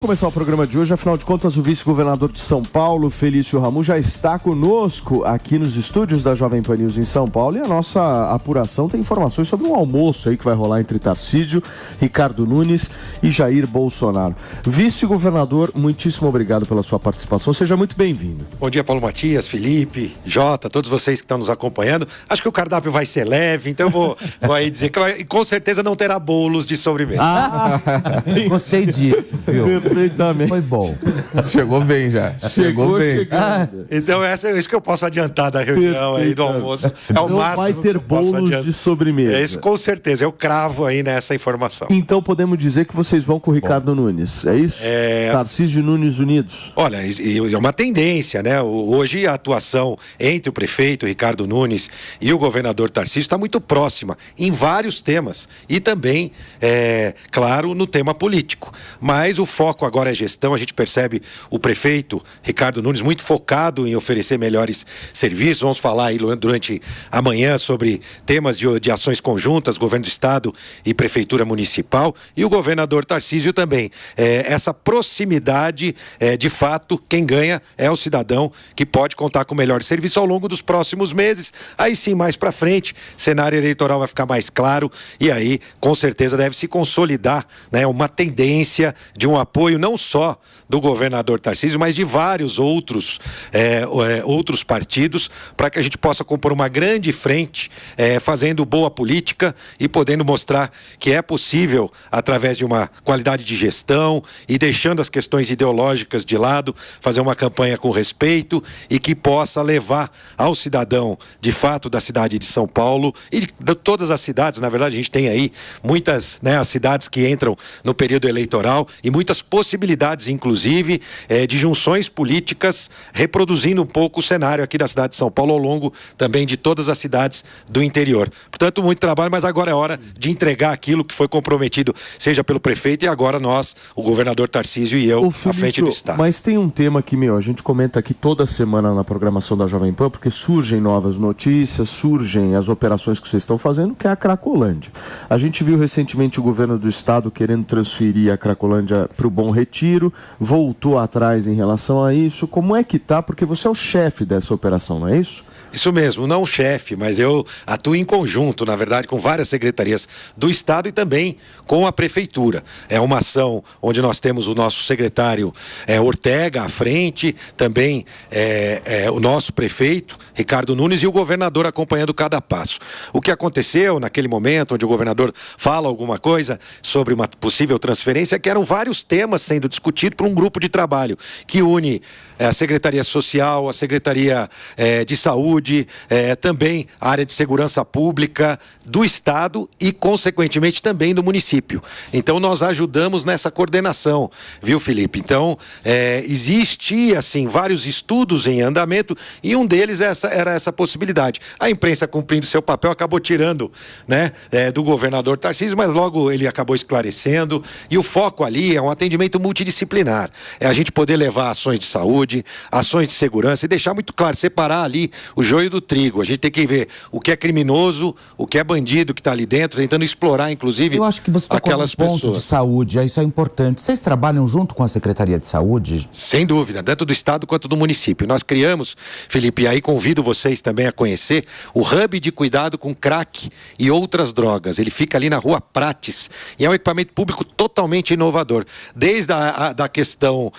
Começar o programa de hoje, afinal de contas, o vice-governador de São Paulo, Felício Ramute, já está conosco aqui nos estúdios da Jovem Pan News em São Paulo, e a nossa apuração tem informações sobre um almoço aí que vai rolar entre Tarcísio, Ricardo Nunes e Jair Bolsonaro. Vice-governador, muitíssimo obrigado pela sua participação, seja muito bem-vindo. Bom dia, Paulo Matias, Felipe, Jota, todos vocês que estão nos acompanhando. Acho que o cardápio vai ser leve, então eu vou aí dizer que com certeza não terá bolos de sobremesa. Gostei disso, viu? Perfeitamente. Foi bom. Chegou bem já. Chegou bem. Então é isso que eu posso adiantar da reunião aí do almoço. É o não máximo vai ter que eu posso bolos adiantar. de sobremesa. É isso, com certeza. Eu cravo aí nessa informação. Então podemos dizer que vocês vão com o Ricardo Nunes, é isso? Tarcísio e Nunes unidos. Olha, é uma tendência, né? Hoje a atuação entre o prefeito Ricardo Nunes e o governador Tarcísio está muito próxima em vários temas e também, claro, no tema político. Mas o foco agora é gestão. A gente percebe o prefeito Ricardo Nunes muito focado em oferecer melhores serviços. Vamos falar aí durante a manhã sobre temas de ações conjuntas, governo do estado e prefeitura municipal, e o governador Tarcísio também. Essa proximidade, de fato, quem ganha é o cidadão, que pode contar com melhor serviço ao longo dos próximos meses. Aí sim, mais para frente, cenário eleitoral vai ficar mais claro e aí, com certeza, deve se consolidar, né, uma tendência de um apoio não só do governador Tarcísio, mas de vários outros partidos, para que a gente possa compor uma grande frente, fazendo boa política e podendo mostrar que é possível, através de uma qualidade de gestão e deixando as questões ideológicas de lado, fazer uma campanha com respeito e que possa levar ao cidadão, de fato, da cidade de São Paulo e de todas as cidades. Na verdade, a gente tem aí muitas, né, as cidades que entram no período eleitoral e muitas possibilidades, inclusive, de junções políticas, reproduzindo um pouco o cenário aqui da cidade de São Paulo, ao longo também de todas as cidades do interior. Portanto, muito trabalho, mas agora é hora de entregar aquilo que foi comprometido, seja pelo prefeito e agora nós, o governador Tarcísio e eu, à frente do estado. Mas tem um tema que, a gente comenta aqui toda semana na programação da Jovem Pan, porque surgem novas notícias, surgem as operações que vocês estão fazendo, que é a Cracolândia. A gente viu recentemente o governo do estado querendo transferir a Cracolândia para o Bom Retiro, voltou atrás em relação a isso. Como é que tá? Porque você é o chefe dessa operação, não é isso? Isso mesmo, não chefe, mas eu atuo em conjunto, na verdade, com várias secretarias do estado e também com a prefeitura. É uma ação onde nós temos o nosso secretário Ortega à frente, também o nosso prefeito Ricardo Nunes e o governador acompanhando cada passo. O que aconteceu naquele momento, onde o governador fala alguma coisa sobre uma possível transferência, é que eram vários temas sendo discutidos por um grupo de trabalho que une a Secretaria Social, a Secretaria de Saúde, também a área de segurança pública do estado e, consequentemente, também do município. Então, nós ajudamos nessa coordenação, viu, Felipe? Então, existia, assim, vários estudos em andamento e um deles era essa possibilidade. A imprensa, cumprindo seu papel, acabou tirando, né, do governador Tarcísio, mas logo ele acabou esclarecendo, e o foco ali é um atendimento multidisciplinar. É a gente poder levar ações de saúde, ações de segurança e deixar muito claro, separar ali o joio do trigo. A gente tem que ver o que é criminoso, o que é bandido que está ali dentro, tentando explorar, inclusive, eu acho que você aquelas tocou num pessoas. ponto de saúde, isso é importante. Vocês trabalham junto com a Secretaria de Saúde? Sem dúvida, tanto do estado quanto do município. Nós criamos, Felipe, e aí convido vocês também a conhecer o Hub de Cuidado com Crack e Outras Drogas. Ele fica ali na Rua Prates e é um equipamento público totalmente inovador. Desde da questão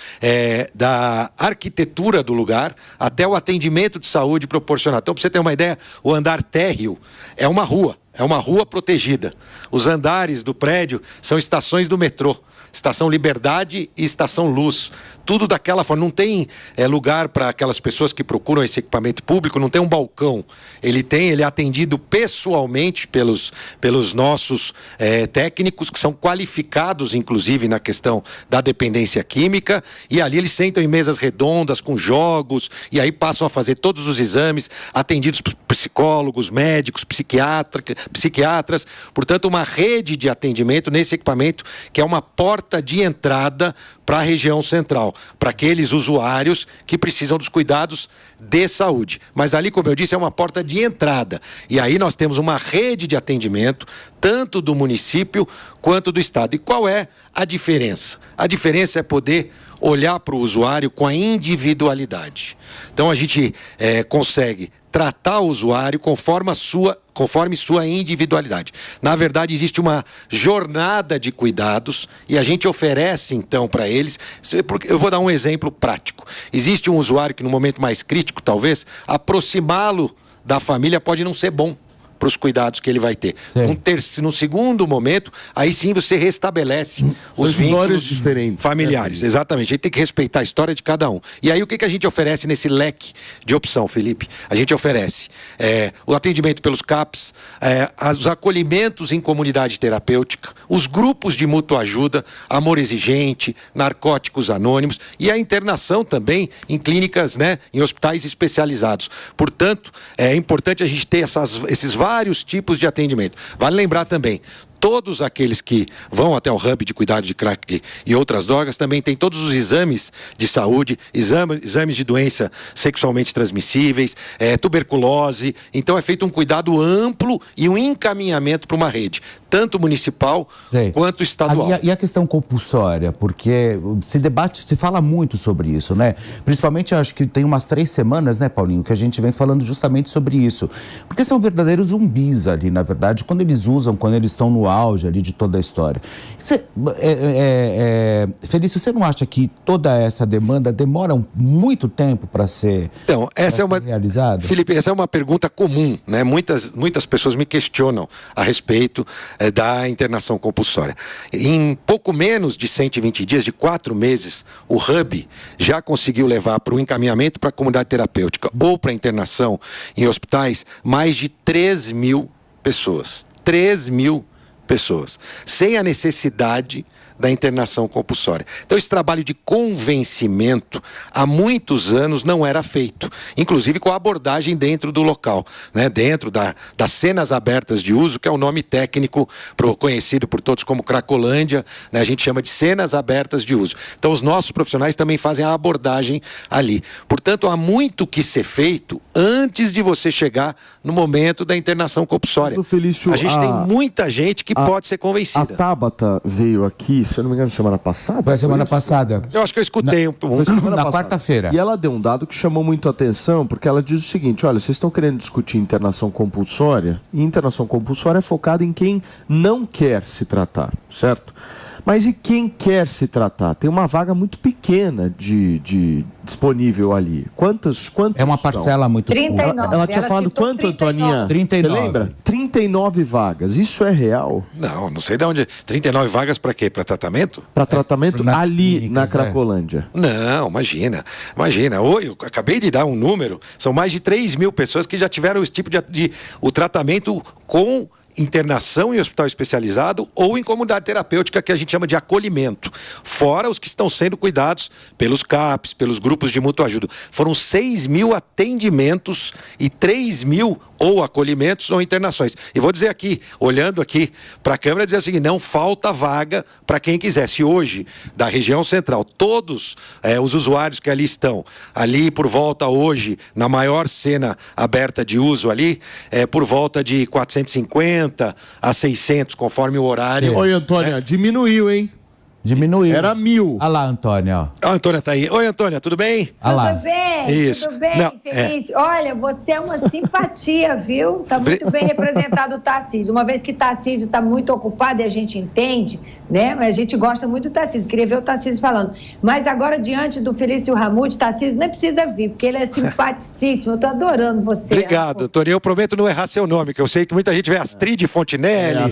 da arquitetura do lugar até o atendimento de saúde proporcionado. Então, para você ter uma ideia, o andar térreo é uma rua protegida. Os andares do prédio são estações do metrô. Estação Liberdade e Estação Luz. Tudo daquela forma. Não tem lugar para aquelas pessoas que procuram esse equipamento público, não tem um balcão. Ele é atendido pessoalmente pelos nossos técnicos, que são qualificados, inclusive, na questão da dependência química, e ali eles sentam em mesas redondas, com jogos, e aí passam a fazer todos os exames, atendidos por psicólogos, médicos, psiquiatras. Portanto, uma rede de atendimento nesse equipamento, que é uma porta de entrada para a região central, para aqueles usuários que precisam dos cuidados de saúde. Mas ali, como eu disse, é uma porta de entrada. E aí nós temos uma rede de atendimento, tanto do município quanto do estado. E qual é a diferença? A diferença é poder olhar para o usuário com a individualidade. Então a gente consegue tratar o usuário conforme sua individualidade. Na verdade, existe uma jornada de cuidados e a gente oferece, então, para eles... Eu vou dar um exemplo prático. Existe um usuário que, no momento mais crítico, talvez, aproximá-lo da família pode não ser bom para os cuidados que ele vai ter. No segundo momento, aí sim você restabelece os vínculos familiares. Exatamente. A gente tem que respeitar a história de cada um. E aí o que a gente oferece nesse leque de opção, Felipe? A gente oferece o atendimento pelos CAPs, os acolhimentos em comunidade terapêutica, os grupos de mútua ajuda, Amor Exigente, Narcóticos Anônimos e a internação também em clínicas, em hospitais especializados. Portanto, é importante a gente ter esses vários tipos de atendimento. Vale lembrar também, todos aqueles que vão até o hub de cuidado de crack e outras drogas também tem todos os exames de saúde, exames de doença sexualmente transmissíveis, tuberculose. Então é feito um cuidado amplo e um encaminhamento para uma rede, tanto municipal quanto estadual. E a questão compulsória, porque se fala muito sobre isso, né? Principalmente, acho que tem umas 3 semanas, né, Paulinho, que a gente vem falando justamente sobre isso. Porque são verdadeiros zumbis ali, na verdade, quando eles estão no auge ali de toda a história. Felício, você não acha que toda essa demanda demora muito tempo para ser, realizada? Felipe, essa é uma pergunta comum, né? Muitas pessoas me questionam a respeito da internação compulsória. Em pouco menos de 120 dias, de 4 meses, o Hub já conseguiu levar para o encaminhamento para a comunidade terapêutica ou para a internação em hospitais mais de 3.000 pessoas. 3.000 pessoas, sem a necessidade da internação compulsória. Então, esse trabalho de convencimento há muitos anos não era feito, inclusive com a abordagem dentro do local, dentro das cenas abertas de uso, que é o nome técnico conhecido por todos como Cracolândia, a gente chama de cenas abertas de uso. Então, os nossos profissionais também fazem a abordagem ali. Portanto, há muito que ser feito antes de você chegar no momento da internação compulsória. Felício, a gente tem muita gente que pode ser convencida. A Tabata veio aqui, se eu não me engano, semana passada? Foi semana passada. Eu acho que eu escutei na quarta-feira. E ela deu um dado que chamou muito a atenção, porque ela diz o seguinte: olha, vocês estão querendo discutir internação compulsória, e internação compulsória é focada em quem não quer se tratar, certo? Mas e quem quer se tratar? Tem uma vaga muito pequena de disponível ali. Quantas é uma parcela são? Muito 39. Ela tinha falado quanto, 39. Antoninha? 39. Você lembra? 39 vagas. Isso é real? Não sei de onde. 39 vagas para quê? Para tratamento? Para tratamento ali clínicas, na Cracolândia. Não, imagina. Eu acabei de dar um número. São mais de 3.000 pessoas que já tiveram esse tipo o tratamento com internação em hospital especializado ou em comunidade terapêutica, que a gente chama de acolhimento, fora os que estão sendo cuidados pelos CAPs, pelos grupos de mútua ajuda. Foram 6.000 atendimentos e 3.000 ou acolhimentos ou internações. E vou dizer aqui, olhando aqui para a câmera, dizer o seguinte: não falta vaga para quem quiser. Se hoje, da região central, todos os usuários que ali estão, ali por volta hoje, na maior cena aberta de uso ali, por volta de 450 a 600, conforme o horário. Oi, Antônia, diminuiu, hein? Diminuiu. Era 1.000. Olha lá, Antônia. A Antônia tá aí. Oi, Antônia, tudo bem? Tudo bem, isso. Tudo bem, Felício. Olha, você é uma simpatia, viu? Tá muito bem representado o Tarcísio. Uma vez que Tarcísio tá muito ocupado e a gente entende, mas a gente gosta muito do Tarcísio. Queria ver o Tarcísio falando. Mas agora, diante do Felício Ramute, Tarcísio nem precisa vir, porque ele é simpaticíssimo. Eu tô adorando você. Obrigado, Antônia. Eu prometo não errar seu nome, que eu sei que muita gente vê Astrid Fontinelli.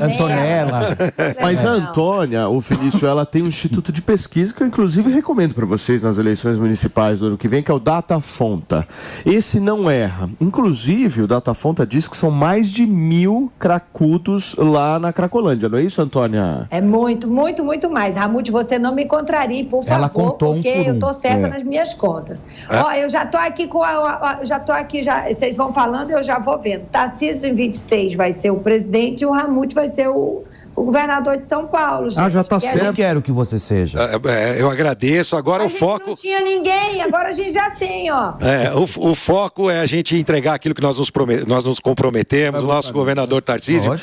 Antonella. Mas a Antônia, o Felício, ela tem um instituto de pesquisa que eu, inclusive, recomendo para vocês nas eleições municipais do ano que vem, que é o Datafonta. Esse não erra. Inclusive, o Datafonta diz que são mais de 1.000 cracudos lá na Cracolândia, não é isso, Antônia? É muito, muito, muito mais. Ramute, você não me contrarie, por favor, ela contou porque eu tô certa nas minhas contas. Ó, eu já tô aqui vocês vão falando e eu já vou vendo. Tarcísio em 26 vai ser o presidente e o Ramute vai ser o o governador de São Paulo. Gente, já está certo. Eu quero que você seja. Eu agradeço. Agora o foco... não tinha ninguém, agora a gente já tem, ó. O foco é a gente entregar aquilo que nós nos comprometemos, o nosso governador Tarcísio.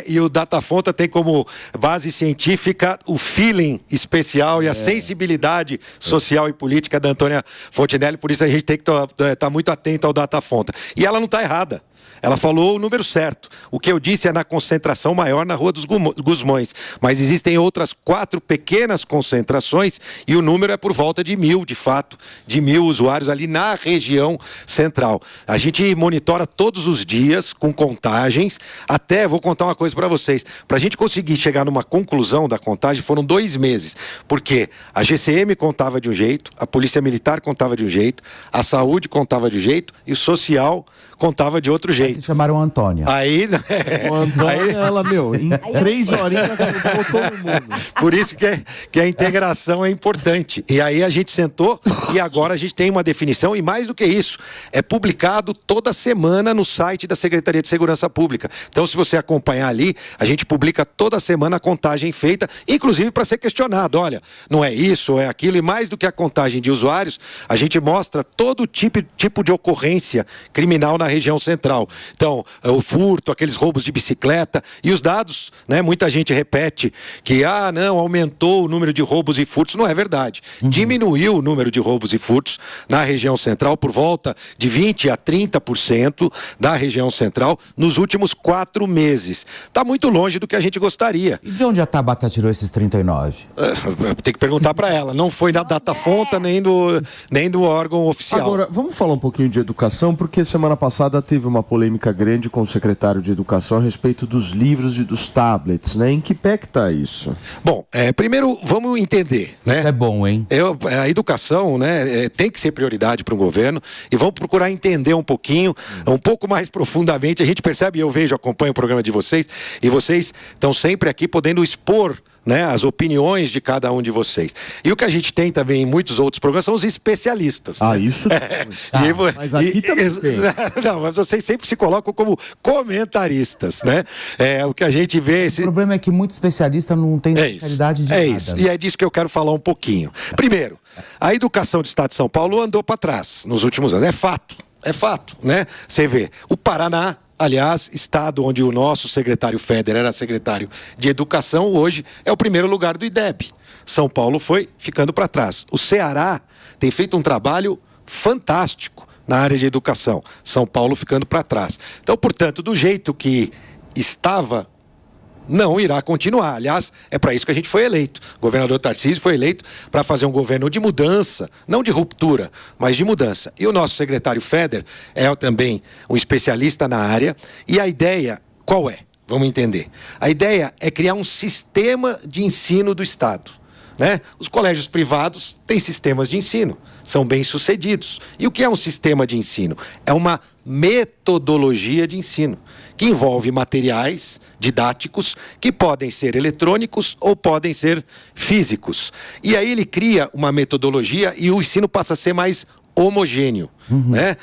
E o Datafonta tem como base científica o feeling especial e a sensibilidade social e política da Antônia Fontinelli, por isso a gente tem que estar muito atento ao Datafonta. E ela não está errada. Ela falou o número certo. O que eu disse é na concentração maior na Rua dos Gusmões. Mas existem outras 4 pequenas concentrações e o número é por volta de 1.000, de fato, de 1.000 usuários ali na região central. A gente monitora todos os dias com contagens. Até, vou contar uma coisa para vocês. Para a gente conseguir chegar numa conclusão da contagem, foram 2 meses. Porque a GCM contava de um jeito, a Polícia Militar contava de um jeito, a Saúde contava de um jeito e o Social contava de outro jeito. Se chamaram Antônia. Aí, o Antônia, ela, em 3 horinhas contou todo mundo. Por isso que a integração é importante. E aí a gente sentou e agora a gente tem uma definição e mais do que isso, é publicado toda semana no site da Secretaria de Segurança Pública. Então, se você acompanhar ali, a gente publica toda semana a contagem feita, inclusive para ser questionado. Olha, não é isso, ou é aquilo, e mais do que a contagem de usuários, a gente mostra todo tipo de ocorrência criminal na região central. Então, o furto, aqueles roubos de bicicleta e os dados, né? Muita gente repete que, não, aumentou o número de roubos e furtos. Não é verdade. Diminuiu o número de roubos e furtos na região central por volta de 20% a 30% da região central nos últimos 4 meses. Está muito longe do que a gente gostaria. E de onde a Tabata tirou esses 39? Tem que perguntar para ela. Não foi na Datafonta nem do órgão oficial. Agora, vamos falar um pouquinho de educação, porque semana passada teve uma polêmica grande com o secretário de Educação a respeito dos livros e dos tablets, né? Em que pé que está isso? Bom, primeiro vamos entender, né? Isso é bom, hein? A educação, né, tem que ser prioridade para um governo e vamos procurar entender um pouquinho, um pouco mais profundamente. A gente percebe, eu vejo, acompanho o programa de vocês e vocês estão sempre aqui podendo expor, né, as opiniões de cada um de vocês. E o que a gente tem também em muitos outros programas são os especialistas. Né? Isso mas aqui também tem. Não, mas vocês sempre se colocam como comentaristas, né? O que a gente vê... O problema é que muito especialista não tem especialidade de nada. Isso, e é disso que eu quero falar um pouquinho. Primeiro, a educação do Estado de São Paulo andou para trás nos últimos anos. É fato, né? Você vê, o Paraná, aliás, estado onde o nosso secretário Feder era secretário de Educação, hoje é o primeiro lugar do IDEB. São Paulo foi ficando para trás. O Ceará tem feito um trabalho fantástico na área de educação. São Paulo ficando para trás. Então, portanto, do jeito que estava, não irá continuar. Aliás, é para isso que a gente foi eleito. O governador Tarcísio foi eleito para fazer um governo de mudança, não de ruptura, mas de mudança. E o nosso secretário Feder é também um especialista na área. E a ideia, qual é? Vamos entender. A ideia é criar um sistema de ensino do Estado. Né? Os colégios privados têm sistemas de ensino, são bem-sucedidos. E o que é um sistema de ensino? É uma metodologia de ensino, que envolve materiais didáticos que podem ser eletrônicos ou podem ser físicos. E aí ele cria uma metodologia e o ensino passa a ser mais homogêneo, né?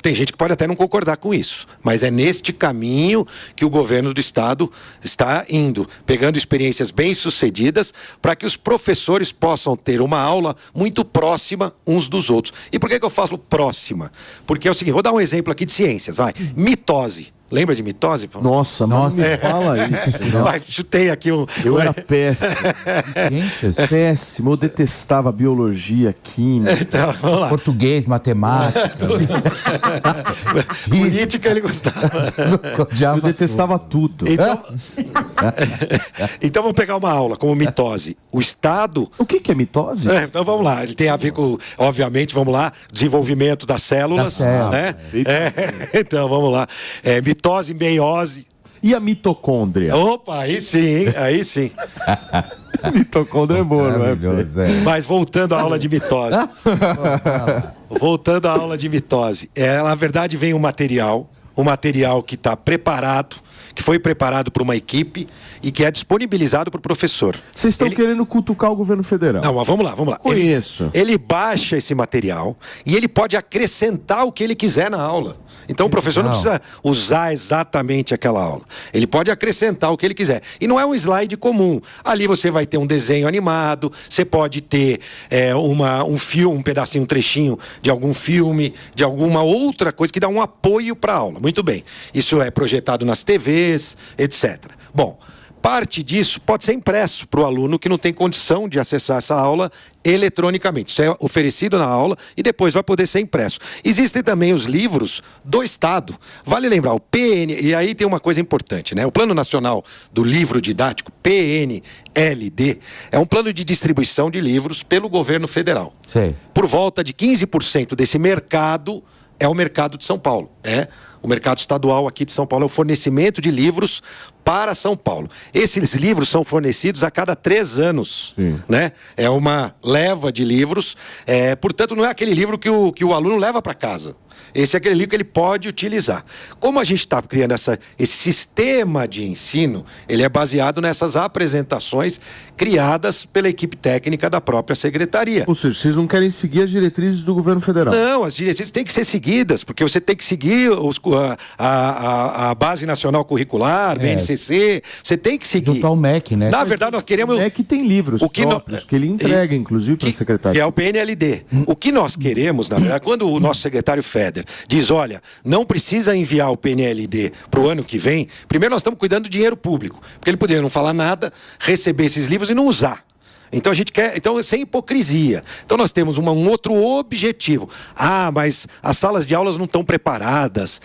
Tem gente que pode até não concordar com isso, mas é neste caminho que o governo do estado está indo, pegando experiências bem-sucedidas para que os professores possam ter uma aula muito próxima uns dos outros. E por que eu falo próxima? Porque é o seguinte, vou dar um exemplo aqui de ciências, vai. Mitose. Lembra de mitose? Nossa, mas não me fala isso. Vai, chutei aqui um... Eu era péssimo. Péssimo. Eu detestava biologia, química. Então, vamos lá. Português, matemática. Política ele gostava. Eu detestava tudo. Então vamos pegar uma aula como mitose. O Estado... O que é mitose? Então vamos lá. Ele tem a ver com, obviamente, vamos lá, desenvolvimento das células. Né? Então vamos lá. Mitose, meiose. E a mitocôndria? Opa, aí sim, aí sim. Mitocôndria é boa, não é? Mas voltando à aula de mitose. Voltando à aula de mitose. Na verdade, vem um material que está preparado, que foi preparado por uma equipe e que é disponibilizado para o professor. Vocês estão querendo cutucar o governo federal? Não, mas vamos lá. Conheço. Ele baixa esse material e ele pode acrescentar o que ele quiser na aula. Então o professor não precisa usar exatamente aquela aula. Ele pode acrescentar o que ele quiser. E não é um slide comum. Ali você vai ter um desenho animado, você pode ter um filme, um pedacinho, um trechinho de algum filme, de alguma outra coisa que dá um apoio para a aula. Muito bem. Isso é projetado nas TVs, etc. Bom, parte disso pode ser impresso para o aluno que não tem condição de acessar essa aula eletronicamente. Isso é oferecido na aula e depois vai poder ser impresso. Existem também os livros do Estado. Vale lembrar, o PN... E aí tem uma coisa importante, né? O Plano Nacional do Livro Didático, PNLD, é um plano de distribuição de livros pelo governo federal. Sim. Por volta de 15% desse mercado é o mercado de São Paulo. O mercado estadual aqui de São Paulo é o fornecimento de livros para São Paulo. Esses livros são fornecidos a cada 3 anos, né? É uma leva de livros, portanto não é aquele livro que o aluno leva para casa. Esse é aquele livro que ele pode utilizar. Como a gente está criando esse sistema de ensino, ele é baseado nessas apresentações criadas pela equipe técnica da própria secretaria. Ou seja, vocês não querem seguir as diretrizes do governo federal? Não, as diretrizes têm que ser seguidas, porque você tem que seguir a Base Nacional Curricular, BNCC, você tem que seguir. Junto ao MEC, né? Na verdade, nós queremos... O MEC tem livros próprios que ele entrega, inclusive, para a secretaria. Que é o PNLD. O que nós queremos, na verdade, quando o nosso secretário Feder diz, olha, não precisa enviar o PNLD para o ano que vem, primeiro nós estamos cuidando do dinheiro público, porque ele poderia não falar nada, receber esses livros e não usar. Então a gente quer, sem hipocrisia. Então nós temos um outro objetivo. Mas as salas de aulas não estão preparadas.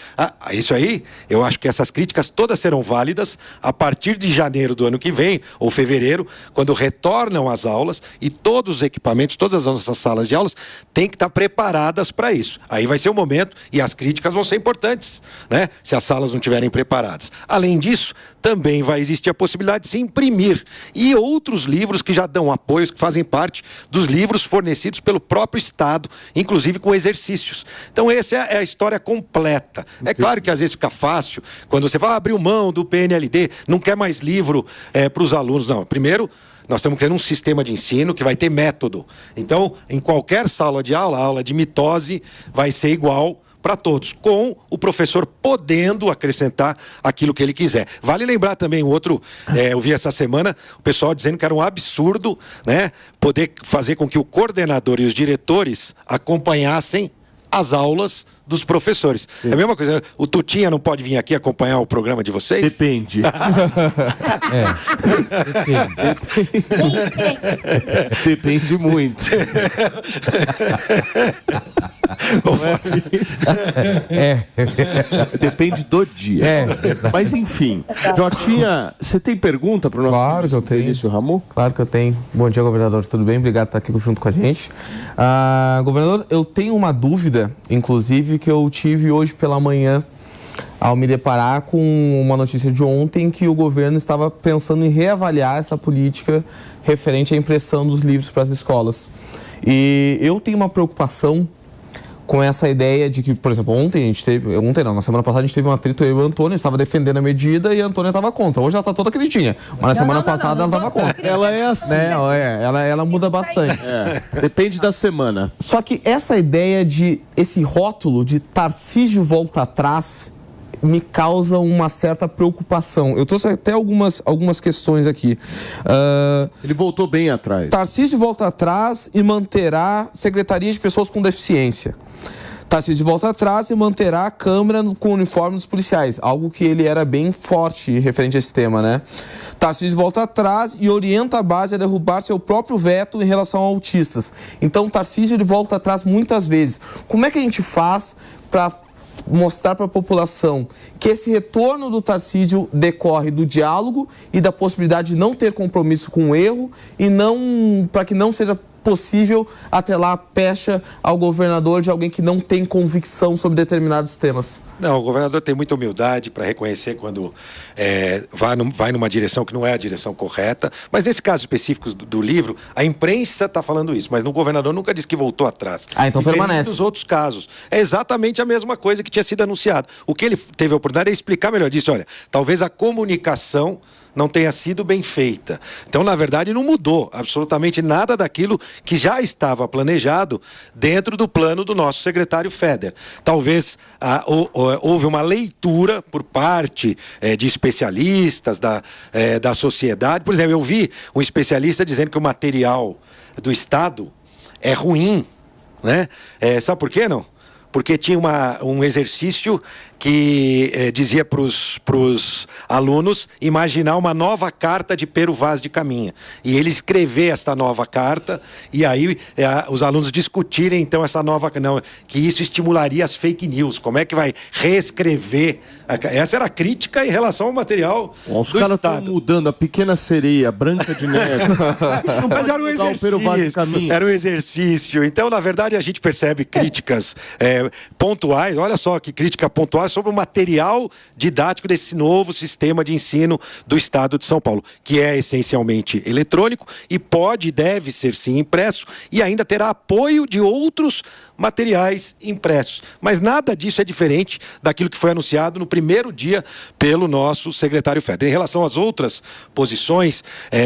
Isso aí, eu acho que essas críticas todas serão válidas a partir de janeiro do ano que vem, ou fevereiro, quando retornam as aulas e todos os equipamentos, todas as nossas salas de aulas têm que estar preparadas para isso. Aí vai ser o momento e as críticas vão ser importantes, né? Se as salas não estiverem preparadas. Além disso, também vai existir a possibilidade de se imprimir e outros livros que já dão apoios, que fazem parte dos livros fornecidos pelo próprio Estado, inclusive com exercícios. Então essa é a história completa. É claro que às vezes fica fácil, quando você vai abrir mão do PNLD, não quer mais livro para os alunos. Não, primeiro... Nós estamos criando um sistema de ensino que vai ter método. Então, em qualquer sala de aula, a aula de mitose vai ser igual para todos, com o professor podendo acrescentar aquilo que ele quiser. Vale lembrar também eu vi essa semana o pessoal dizendo que era um absurdo, né, poder fazer com que o coordenador e os diretores acompanhassem as aulas dos professores. Sim. É a mesma coisa, o Tutinha não pode vir aqui acompanhar o programa de vocês? Depende. Depende muito. Depende do dia. Mas enfim, Jotinha, você tem pergunta para o nosso Claro que eu tenho. Felício Ramon? Claro que eu tenho. Bom dia, governador, tudo bem? Obrigado por estar aqui junto com a gente. Governador, eu tenho uma dúvida, inclusive, que eu tive hoje pela manhã ao me deparar com uma notícia de ontem que o governo estava pensando em reavaliar essa política referente à impressão dos livros para as escolas. E eu tenho uma preocupação com essa ideia de que, por exemplo, na semana passada a gente teve um atrito, eu e o Antônio, estava defendendo a medida e a Antônia estava contra. Hoje ela está toda queridinha, mas na semana passada ela estava contra. Ela é assim. Ela muda bastante. Depende da semana. Só que essa ideia de, esse rótulo de Tarcísio volta atrás, me causa uma certa preocupação. Eu trouxe até algumas questões aqui. Ele voltou bem atrás. Tarcísio volta atrás e manterá Secretaria de Pessoas com Deficiência. Tarcísio volta atrás e manterá a Câmara com uniforme dos policiais, algo que ele era bem forte referente a esse tema, né? Tarcísio volta atrás e orienta a base a derrubar seu próprio veto em relação a autistas. Então, Tarcísio ele volta atrás muitas vezes. Como é que a gente faz para mostrar para a população que esse retorno do Tarcísio decorre do diálogo e da possibilidade de não ter compromisso com o erro e não para que não seja possível atrelar a pecha ao governador de alguém que não tem convicção sobre determinados temas? Não, o governador tem muita humildade para reconhecer quando vai numa direção que não é a direção correta, mas nesse caso específico do livro, a imprensa está falando isso, mas o governador nunca disse que voltou atrás. Então permanece. Nos outros casos, é exatamente a mesma coisa que tinha sido anunciado. O que ele teve a oportunidade é explicar melhor disso. Olha, talvez a comunicação não tenha sido bem feita. Então, na verdade, não mudou absolutamente nada daquilo que já estava planejado dentro do plano do nosso secretário Feder. Talvez houve uma leitura por parte de especialistas da sociedade. Por exemplo, eu vi um especialista dizendo que o material do Estado é ruim, né? Sabe por quê, não? Porque tinha um exercício que dizia para os alunos imaginar uma nova carta de Pero Vaz de Caminha. E ele escrever esta nova carta, e aí os alunos discutirem então essa nova... Não, que isso estimularia as fake news. Como é que vai reescrever? Essa era a crítica em relação ao material do os caras estão mudando a Pequena Sereia, Branca de Neve. Mas era um exercício. Era um exercício. Então, na verdade, a gente percebe críticas pontuais. Olha só que crítica pontual sobre o material didático desse novo sistema de ensino do Estado de São Paulo, que é essencialmente eletrônico e pode e deve ser sim impresso e ainda terá apoio de outros materiais impressos. Mas nada disso é diferente daquilo que foi anunciado no primeiro dia pelo nosso secretário Feder. Em relação às outras posições,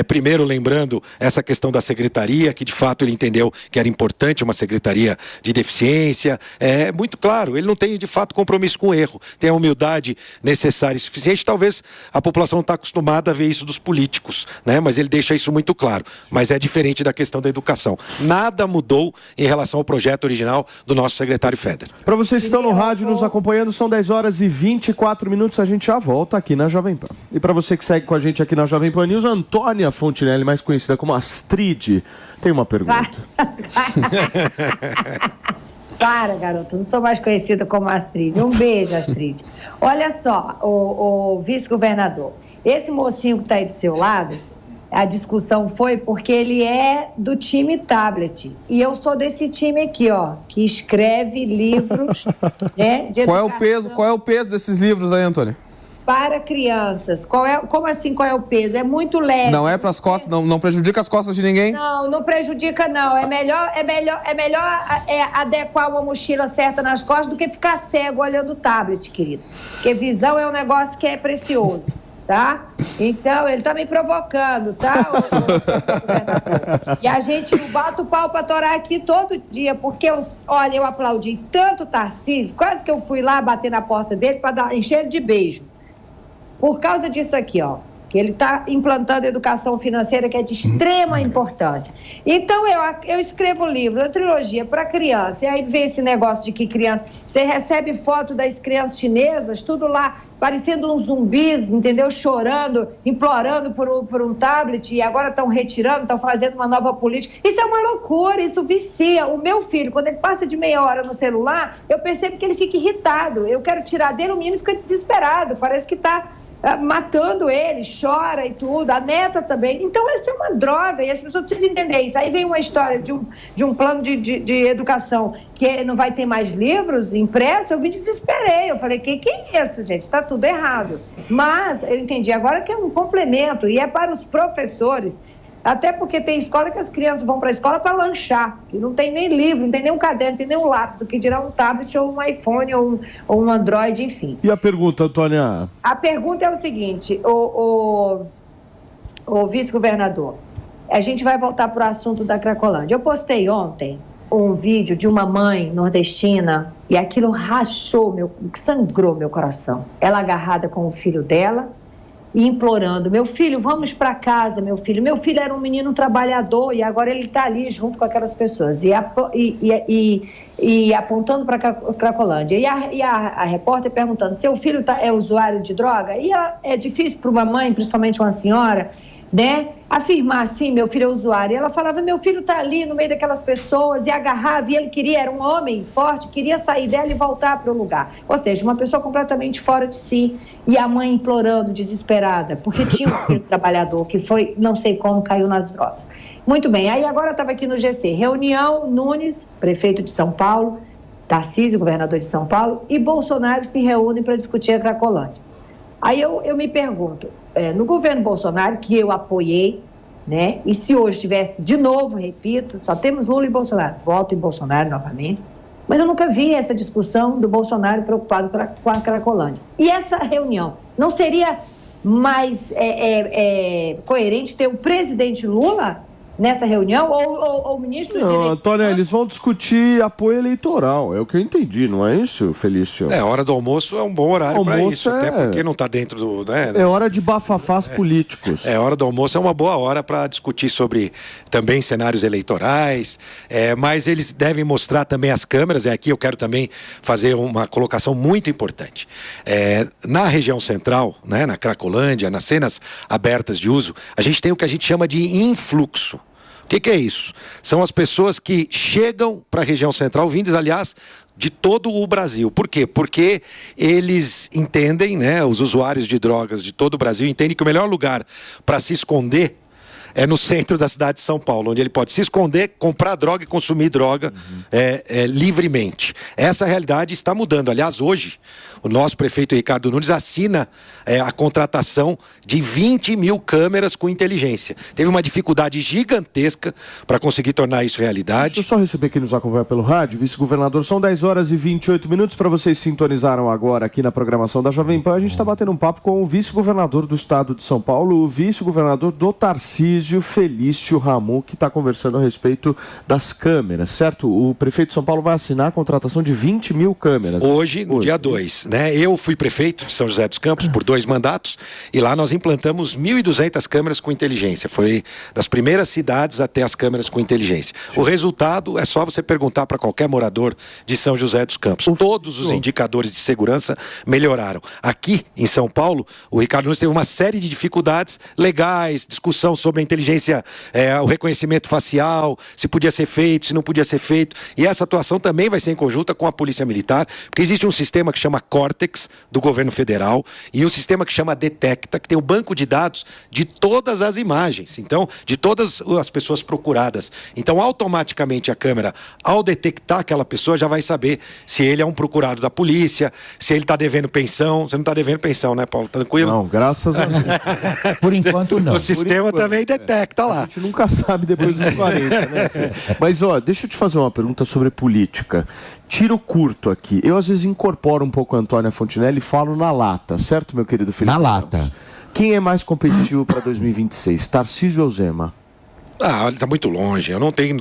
primeiro lembrando essa questão da secretaria, que de fato ele entendeu que era importante uma secretaria de deficiência, é muito claro, ele não tem de fato compromisso com o erro, tem a humildade necessária e suficiente. Talvez a população não está acostumada a ver isso dos políticos, né? Mas ele deixa isso muito claro. Mas é diferente da questão da educação. Nada mudou em relação ao projeto original do nosso secretário Feder. Para vocês que estão no rádio nos acompanhando, são 10 horas e 24 minutos, a gente já volta aqui na Jovem Pan. E para você que segue com a gente aqui na Jovem Pan News, Antônia Fontinelli, mais conhecida como Astrid, tem uma pergunta. Para, garoto, não sou mais conhecida como Astrid. Um beijo, Astrid. Olha só, o vice-governador, esse mocinho que está aí do seu lado, a discussão foi porque ele é do time tablet. E eu sou desse time aqui, ó, que escreve livros, né, de educação. Qual é o peso desses livros aí, Antônio? Para crianças. Como assim, qual é o peso? É muito leve. Não é para as costas, não prejudica as costas de ninguém? Não prejudica, não. É melhor adequar uma mochila certa nas costas do que ficar cego olhando o tablet, querido. Porque visão é um negócio que é precioso. Tá? Então, ele tá me provocando, tá? E a gente bate o pau pra torar aqui todo dia, porque eu aplaudi tanto o Tarcísio, quase que eu fui lá bater na porta dele pra encher ele de beijo. Por causa disso aqui, ó, que ele está implantando educação financeira, que é de extrema importância. Então, eu escrevo livro, uma trilogia para criança, e aí vem esse negócio de que criança... Você recebe foto das crianças chinesas, tudo lá, parecendo uns zumbis, entendeu? Chorando, implorando por um tablet, e agora estão retirando, estão fazendo uma nova política. Isso é uma loucura, isso vicia. O meu filho, quando ele passa de meia hora no celular, eu percebo que ele fica irritado. Eu quero tirar dele, o menino fica desesperado, parece que está... matando ele, chora e tudo, a neta também. Então, essa é uma droga e as pessoas precisam entender isso. Aí vem uma história de um plano de educação que não vai ter mais livros impressos. Eu me desesperei. Eu falei, que é isso, gente? Está tudo errado. Mas eu entendi agora que é um complemento e é para os professores. Até porque tem escola que as crianças vão para a escola para lanchar, que não tem nem livro, não tem nem um caderno, não tem nem um lápis, do que dirá um tablet ou um iPhone ou um Android, enfim. E a pergunta, Antônia? A pergunta é o seguinte, o vice-governador, a gente vai voltar para o assunto da Cracolândia. Eu postei ontem um vídeo de uma mãe nordestina e aquilo sangrou meu coração. Ela agarrada com o filho dela, e implorando, meu filho, vamos para casa, meu filho. Meu filho era um menino trabalhador e agora ele está ali junto com aquelas pessoas. E apontando para a Cracolândia. E a repórter perguntando, seu filho é usuário de droga? E é difícil para uma mãe, principalmente uma senhora, né, afirmar assim, meu filho é usuário. E ela falava, meu filho está ali no meio daquelas pessoas, e agarrava, e ele era um homem forte, queria sair dela e voltar para o lugar. Ou seja, uma pessoa completamente fora de si. E a mãe implorando, desesperada, porque tinha um filho trabalhador que foi, não sei como, caiu nas drogas. Muito bem, aí agora eu estava aqui no GC, reunião, Nunes, prefeito de São Paulo, Tarcísio, governador de São Paulo, e Bolsonaro se reúnem para discutir a Cracolândia. Aí eu me pergunto, no governo Bolsonaro, que eu apoiei, né, e se hoje tivesse, de novo, repito, só temos Lula e Bolsonaro, voto em Bolsonaro novamente, mas eu nunca vi essa discussão do Bolsonaro preocupado com a Cracolândia. E essa reunião não seria mais coerente ter o presidente Lula nessa reunião ou o ministro dos Direitos? Antônia, eles vão discutir apoio eleitoral, é o que eu entendi, não é isso, Felício? Hora do almoço é um bom horário para isso, até porque não está dentro do... É hora de bafafás políticos. Hora do almoço é uma boa hora para discutir sobre também cenários eleitorais, mas eles devem mostrar também as câmeras, aqui eu quero também fazer uma colocação muito importante. Na região central, né, na Cracolândia, nas cenas abertas de uso, a gente tem o que a gente chama de influxo. O que é isso? São as pessoas que chegam para a região central, vindas, aliás, de todo o Brasil. Por quê? Porque eles entendem, né, os usuários de drogas de todo o Brasil entendem que o melhor lugar para se esconder é no centro da cidade de São Paulo, onde ele pode se esconder, comprar droga e consumir droga livremente. Essa realidade está mudando. Aliás, hoje, o nosso prefeito Ricardo Nunes assina a contratação de 20 mil câmeras com inteligência. Teve uma dificuldade gigantesca para conseguir tornar isso realidade. Deixa eu só receber quem nos acompanha pelo rádio, vice-governador. São 10 horas e 28 minutos para vocês sintonizaram agora aqui na programação da Jovem Pan. A gente está batendo um papo com o vice-governador do estado de São Paulo, o vice-governador do Tarcísio, Felício Ramon, que está conversando a respeito das câmeras, certo? O prefeito de São Paulo vai assinar a contratação de 20 mil câmeras. Hoje, no dia 2, né? Eu fui prefeito de São José dos Campos por 2 mandatos e lá nós implantamos 1.200 câmeras com inteligência. Foi das primeiras cidades até as câmeras com inteligência. O resultado é só você perguntar para qualquer morador de São José dos Campos. Todos os indicadores de segurança melhoraram. Aqui, em São Paulo, o Ricardo Nunes teve uma série de dificuldades legais, discussão sobre a inteligência, o reconhecimento facial, se podia ser feito, se não podia ser feito. E essa atuação também vai ser em conjunta com a Polícia Militar, porque existe um sistema que chama Córtex, do governo federal, e um sistema que chama Detecta, que tem o banco de dados de todas as imagens, então, de todas as pessoas procuradas. Então, automaticamente a câmera, ao detectar aquela pessoa, já vai saber se ele é um procurado da polícia, se ele está devendo pensão. Você não está devendo pensão, né, Paulo? Tá tranquilo? Não, graças a Deus. Por enquanto, não. O sistema também detecta lá. A gente nunca sabe depois dos 40, né? Mas, deixa eu te fazer uma pergunta sobre política. Tiro curto aqui. Eu, às vezes, incorporo um pouco a Antônia Fontinelli e falo na lata, certo, meu querido Felipe? Na lata. Quem é mais competitivo para 2026, Tarcísio ou Zema? Ele está muito longe. Eu não tenho.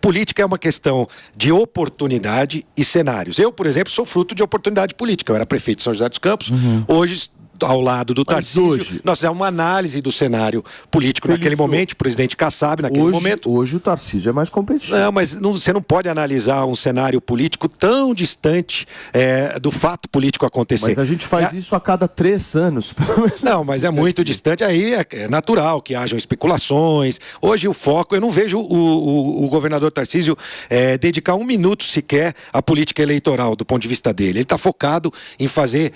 Política é uma questão de oportunidade e cenários. Eu, por exemplo, sou fruto de oportunidade política. Eu era prefeito de São José dos Campos. Hoje, ao lado do Tarcísio, nós fizemos uma análise do cenário político naquele momento, o presidente Kassab naquele momento. Hoje o Tarcísio é mais competitivo. Não, mas você não pode analisar um cenário político tão distante do fato político acontecer. Mas a gente faz isso a cada 3 anos. Não, mas é muito distante. Aí é natural que hajam especulações. Hoje o foco, eu não vejo o governador Tarcísio dedicar 1 minuto sequer à política eleitoral do ponto de vista dele. Ele está focado em fazer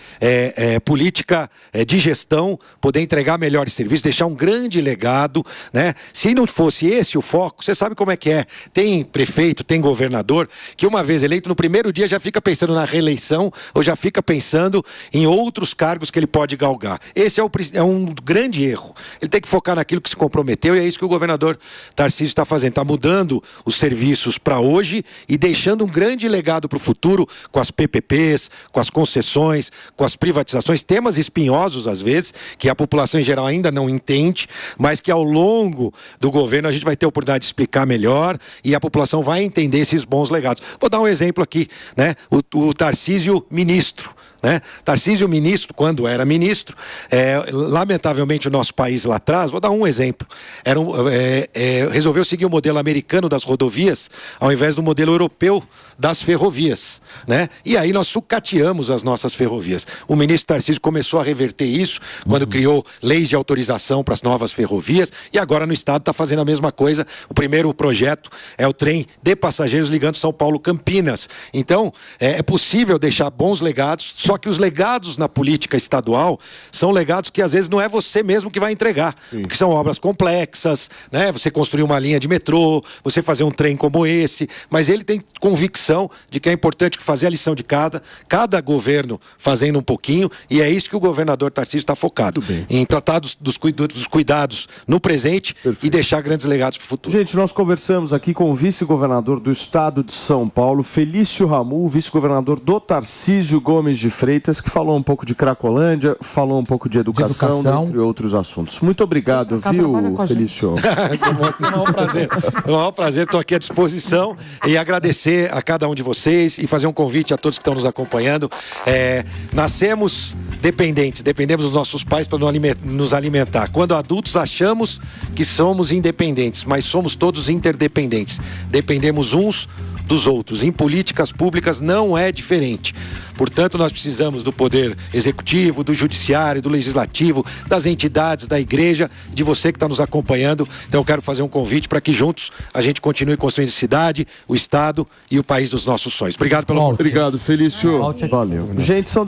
política de gestão, poder entregar melhores serviços, deixar um grande legado, né? Se não fosse esse o foco, você sabe como é que é. Tem prefeito, tem governador, que uma vez eleito, no primeiro dia já fica pensando na reeleição ou já fica pensando em outros cargos que ele pode galgar. Esse é um grande erro. Ele tem que focar naquilo que se comprometeu e é isso que o governador Tarcísio está fazendo. Está mudando os serviços para hoje e deixando um grande legado para o futuro com as PPPs, com as concessões, com as privatizações, temas espinhosos às vezes, que a população em geral ainda não entende, mas que ao longo do governo a gente vai ter a oportunidade de explicar melhor e a população vai entender esses bons legados. Vou dar um exemplo aqui, né? O Tarcísio ministro. Né? Tarcísio ministro, quando era ministro, lamentavelmente o nosso país lá atrás, vou dar um exemplo, resolveu seguir o modelo americano das rodovias ao invés do modelo europeu das ferrovias, né? E aí nós sucateamos as nossas ferrovias. O ministro Tarcísio começou a reverter isso quando criou leis de autorização para as novas ferrovias e agora no estado está fazendo a mesma coisa. O primeiro projeto é o trem de passageiros ligando São Paulo-Campinas. Então, é possível deixar bons legados. Só que os legados na política estadual são legados que às vezes não é você mesmo que vai entregar. Sim. Porque são obras complexas, né? Você construir uma linha de metrô, você fazer um trem como esse, mas ele tem convicção de que é importante fazer a lição de cada governo fazendo um pouquinho, e é isso que o governador Tarcísio está focado, em tratar dos cuidados no presente. Perfeito. E deixar grandes legados para o futuro. Gente, nós conversamos aqui com o vice-governador do estado de São Paulo, Felício Ramon, vice-governador do Tarcísio Gomes de Freitas, que falou um pouco de Cracolândia, falou um pouco de educação, entre outros assuntos. Muito obrigado, viu, Felício? É um maior prazer, estou aqui à disposição e agradecer a cada um de vocês e fazer um convite a todos que estão nos acompanhando. Nascemos dependentes, dependemos dos nossos pais para nos alimentar. Quando adultos achamos que somos independentes, mas somos todos interdependentes. Dependemos uns dos outros. Em políticas públicas não é diferente. Portanto, nós precisamos do poder executivo, do judiciário, do legislativo, das entidades, da igreja, de você que está nos acompanhando. Então eu quero fazer um convite para que juntos a gente continue construindo a cidade, o estado e o país dos nossos sonhos. Obrigado pelo... Obrigado, Felício. Valeu. Gente, são